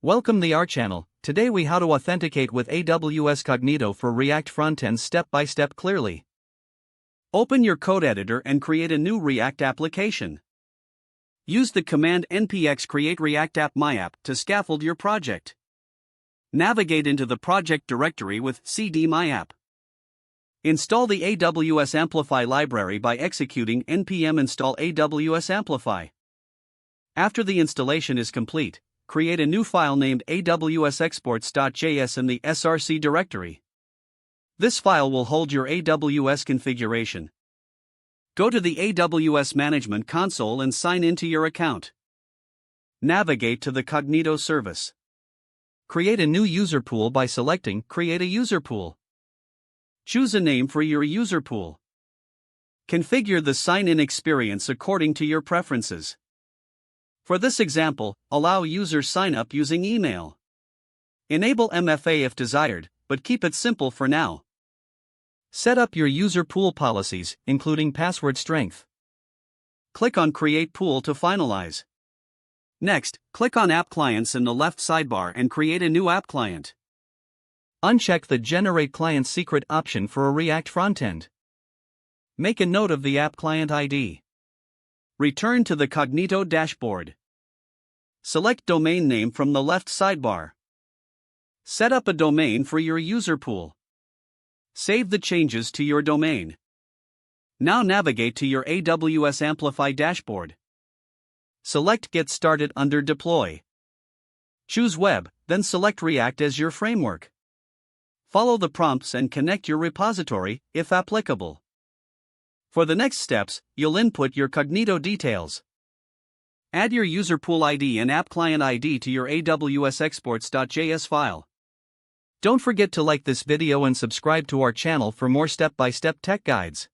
Welcome to our channel. Today we how to authenticate with AWS Cognito for React frontends step by step clearly. Open your code editor and create a new React application. Use the command npx create react app myapp to scaffold your project. Navigate into the project directory with cd myapp. Install the AWS Amplify library by executing npm install AWS Amplify. After the installation is complete, create a new file named awsexports.js in the src directory. This file will hold your AWS configuration. Go to the AWS Management Console and sign into your account. Navigate to the Cognito service. Create a new user pool by selecting Create a User Pool. Choose a name for your user pool. Configure the sign-in experience according to your preferences. For this example, allow user sign-up using email. Enable MFA if desired, but keep it simple for now. Set up your user pool policies, including password strength. Click on Create Pool to finalize. Next, click on App Clients in the left sidebar and create a new app client. Uncheck the Generate Client Secret option for a React frontend. Make a note of the app client ID. Return to the Cognito dashboard. Select Domain Name from the left sidebar. Set up a domain for your user pool. Save the changes to your domain. Now navigate to your AWS Amplify dashboard. Select Get Started under Deploy. Choose Web, then select React as your framework. Follow the prompts and connect your repository, if applicable. For the next steps, you'll input your Cognito details. Add your user pool ID and app client ID to your AWS exports.js file. Don't forget to like this video and subscribe to our channel for more step-by-step tech guides.